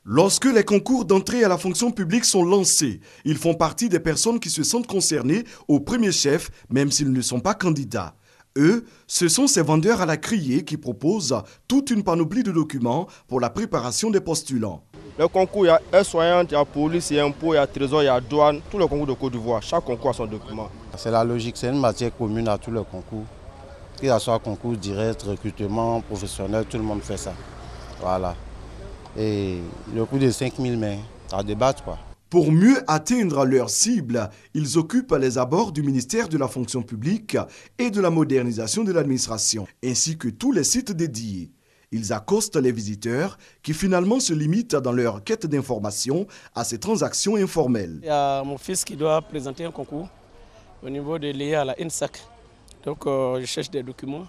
Lorsque les concours d'entrée à la fonction publique sont lancés, ils font partie des personnes qui se sentent concernées au premier chef, même s'ils ne sont pas candidats. Eux, ce sont ces vendeurs à la criée qui proposent toute une panoplie de documents pour la préparation des postulants. Le concours, il y a aide-soignante, il y a police, il y a impôt, il y a trésor, il y a douane, tout le concours de Côte d'Ivoire, chaque concours a son document. C'est la logique, c'est une matière commune à tous les concours. Qu'il soit concours direct, recrutement, professionnel, tout le monde fait ça. Voilà. Et le coût de 5 000, mais à débattre quoi. Pour mieux atteindre leur cible, ils occupent les abords du ministère de la fonction publique et de la modernisation de l'administration, ainsi que tous les sites dédiés. Ils accostent les visiteurs qui finalement se limitent dans leur quête d'information à ces transactions informelles. Il y a mon fils qui doit présenter un concours au niveau de l'EA à la INSAC. Donc je cherche des documents.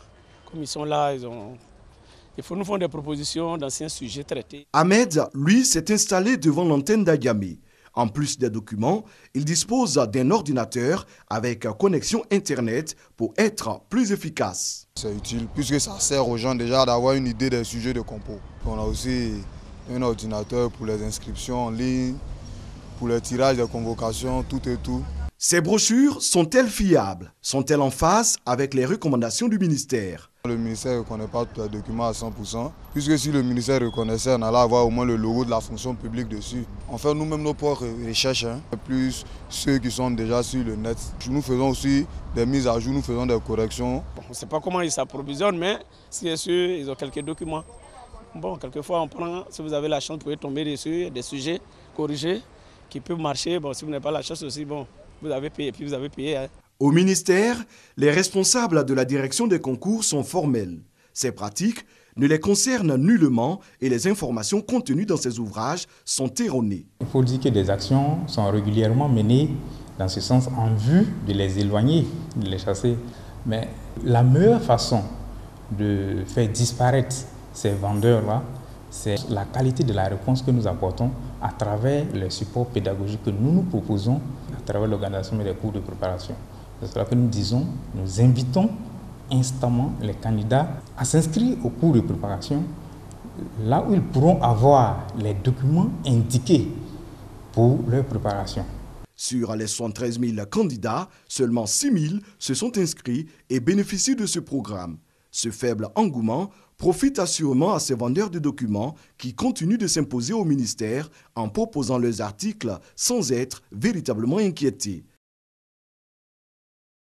Comme ils sont là, il faut nous faire des propositions d'anciens sujets traités. Ahmed, lui, s'est installé devant l'antenne d'Agamé. En plus des documents, il dispose d'un ordinateur avec connexion Internet pour être plus efficace. C'est utile puisque ça sert aux gens déjà d'avoir une idée des sujets de compos. On a aussi un ordinateur pour les inscriptions en ligne, pour le tirage des convocations, tout et tout. Ces brochures sont-elles fiables? Sont-elles en phase avec les recommandations du ministère? Le ministère ne reconnaît pas tous les documents à 100%, puisque si le ministère reconnaissait, on allait avoir au moins le logo de la fonction publique dessus. On fait nous-mêmes nos propres recherches, plus ceux qui sont déjà sur le net. Nous faisons aussi des mises à jour, nous faisons des corrections. On ne sait pas comment ils s'approvisionnent, mais c'est sûr, ils ont quelques documents. Bon, quelquefois on prend, si vous avez la chance, vous pouvez tomber dessus, des sujets corrigés qui peuvent marcher. Bon, si vous n'avez pas la chance aussi, bon, vous avez payé, puis vous avez payé. Au ministère, les responsables de la direction des concours sont formels. Ces pratiques ne les concernent nullement et les informations contenues dans ces ouvrages sont erronées. Il faut dire que des actions sont régulièrement menées dans ce sens en vue de les éloigner, de les chasser. Mais la meilleure façon de faire disparaître ces vendeurs-là, c'est la qualité de la réponse que nous apportons à travers les supports pédagogiques que nous proposons à travers l'organisation des cours de préparation. C'est cela que nous disons, nous invitons instamment les candidats à s'inscrire au cours de préparation, là où ils pourront avoir les documents indiqués pour leur préparation. Sur les 73 000 candidats, seulement 6 000 se sont inscrits et bénéficient de ce programme. Ce faible engouement profite assurément à ces vendeurs de documents qui continuent de s'imposer au ministère en proposant leurs articles sans être véritablement inquiétés.